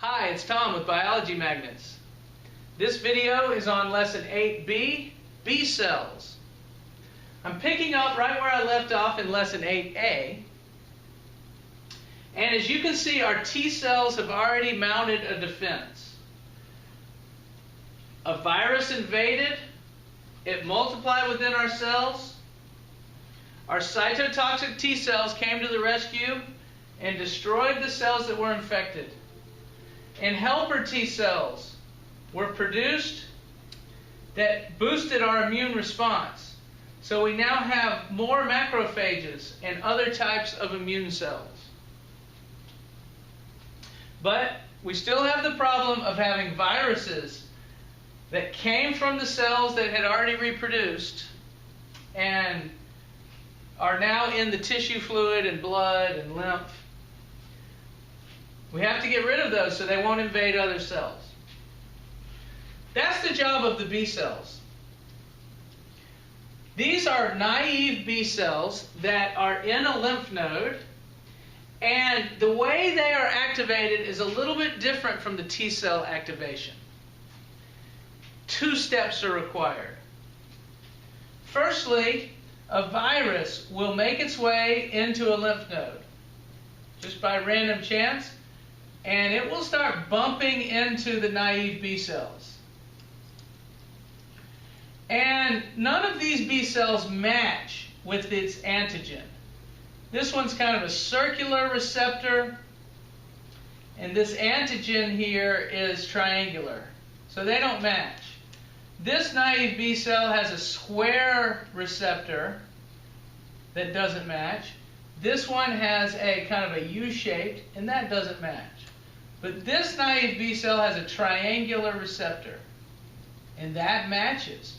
Hi, it's Tom with Biology Magnets. This video is on Lesson 8B, B cells. I'm picking up right where I left off in Lesson 8A. And as you can see, our T cells have already mounted a defense. A virus invaded, it multiplied within our cells. Our cytotoxic T cells came to the rescue and destroyed the cells that were infected. And helper T cells were produced that boosted our immune response. So we now have more macrophages and other types of immune cells. But we still have the problem of having viruses that came from the cells that had already reproduced and are now in the tissue fluid and blood and lymph. We have to get rid of those so they won't invade other cells. That's the job of the B cells. These are naive B cells that are in a lymph node, and the way they are activated is a little bit different from the T cell activation. Two steps are required. Firstly, a virus will make its way into a lymph node just by random chance, and it will start bumping into the naive B cells. And none of these B cells match with its antigen. This one's kind of a circular receptor, and this antigen here is triangular. So they don't match. This naive B cell has a square receptor that doesn't match. This one has a kind of a U-shaped, and that doesn't match. But this naive B cell has a triangular receptor, and that matches.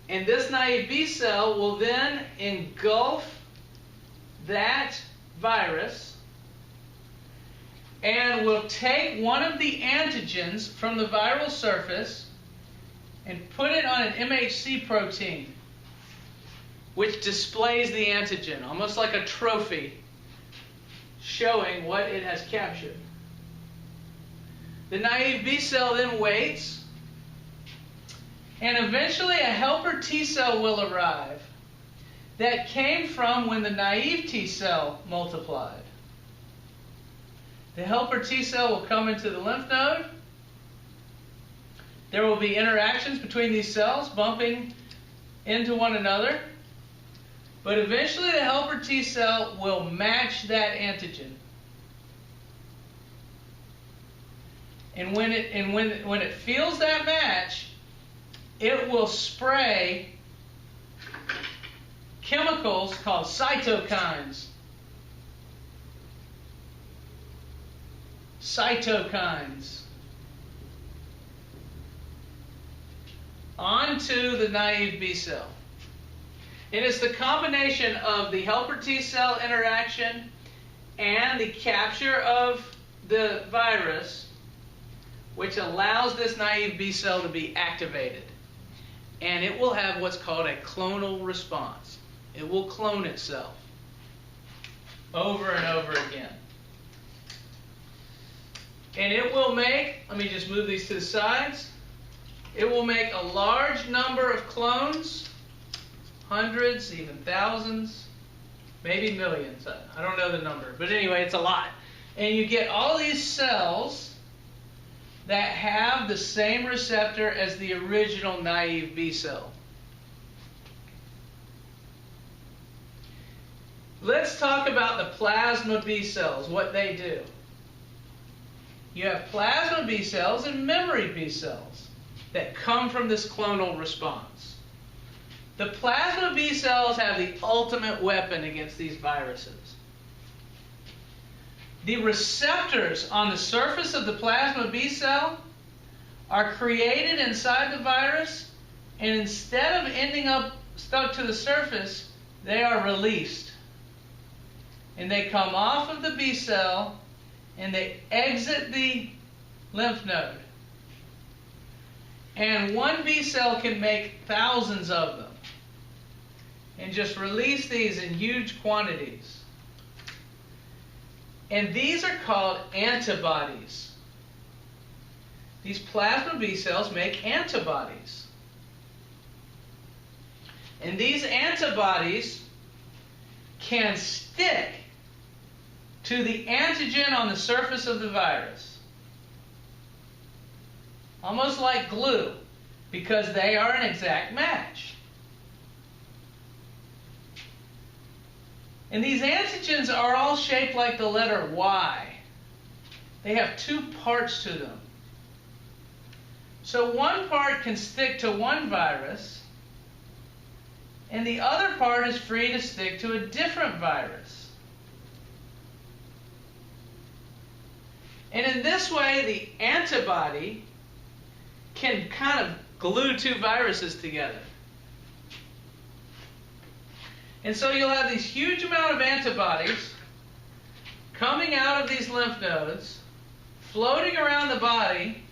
And this naive B cell will then engulf that virus and will take one of the antigens from the viral surface and put it on an MHC protein, which displays the antigen, almost like a trophy, showing what it has captured. The naive B cell then waits, and eventually a helper T cell will arrive that came from when the naive T cell multiplied. The helper T cell will come into the lymph node. There will be interactions between these cells bumping into one another. But eventually the helper T cell will match that antigen. And when it feels that match, it will spray chemicals called cytokines. Cytokines onto the naive B cell. And it's the combination of the helper T cell interaction and the capture of the virus which allows this naive B cell to be activated. And it will have what's called a clonal response. It will clone itself over and over again. And it will make, let me just move these to the sides, it will make a large number of clones, hundreds, even thousands, maybe millions. I don't know the number, but anyway, it's a lot. And you get all these cells that have the same receptor as the original naive B cell. Let's talk about the plasma B cells, what they do. You have plasma B cells and memory B cells that come from this clonal response. The plasma B cells have the ultimate weapon against these viruses. The receptors on the surface of the plasma B cell are created inside the virus, and instead of ending up stuck to the surface, they are released. And they come off of the B cell and they exit the lymph node. And one B cell can make thousands of them and just release these in huge quantities. And these are called antibodies. These plasma B cells make antibodies. And these antibodies can stick to the antigen on the surface of the virus. Almost like glue, because they are an exact match. And these antigens are all shaped like the letter Y. They have two parts to them. So one part can stick to one virus, and the other part is free to stick to a different virus. And in this way, the antibody can kind of glue two viruses together. And so you'll have these huge amount of antibodies coming out of these lymph nodes, floating around the body,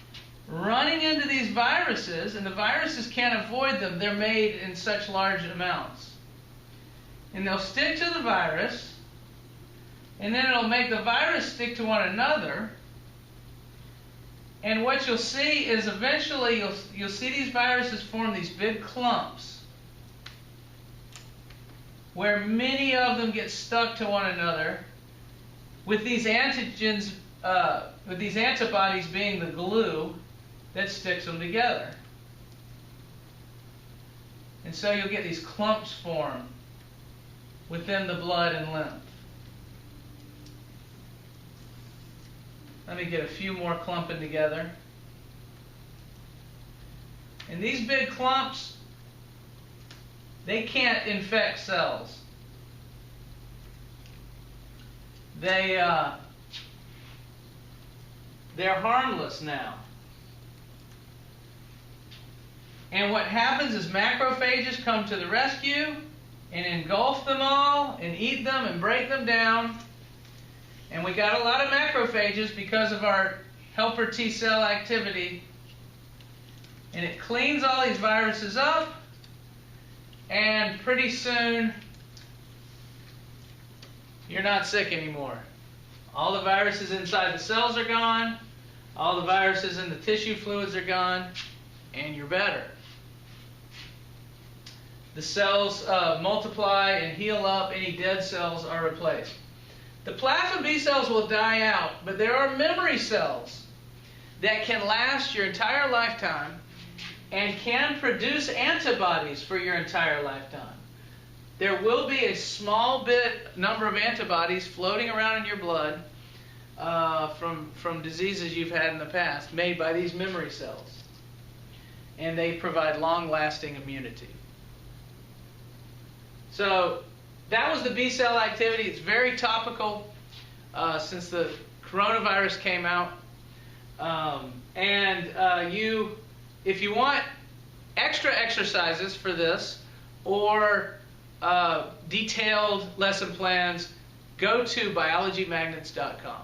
running into these viruses, and the viruses can't avoid them. They're made in such large amounts. And they'll stick to the virus, and then it'll make the virus stick to one another. And what you'll see is eventually you'll see these viruses form these big clumps where many of them get stuck to one another with these antigens, with these antibodies being the glue that sticks them together. And so you'll get these clumps form within the blood and lymph. Let me get a few more clumping together. And these big clumps, they can't infect cells. They're harmless now. And what happens is macrophages come to the rescue and engulf them all and eat them and break them down. And we got a lot of macrophages because of our helper T cell activity. And it cleans all these viruses up, and pretty soon you're not sick anymore. All the viruses inside the cells are gone, all the viruses in the tissue fluids are gone, and you're better. The cells multiply and heal up, any dead cells are replaced. The plasma B cells will die out, but there are memory cells that can last your entire lifetime and can produce antibodies for your entire lifetime. There will be a small number of antibodies floating around in your blood from diseases you've had in the past, made by these memory cells. And they provide long-lasting immunity. So that was the B cell activity. It's very topical since the coronavirus came out. If you want extra exercises for this or detailed lesson plans, go to biologymagnets.com.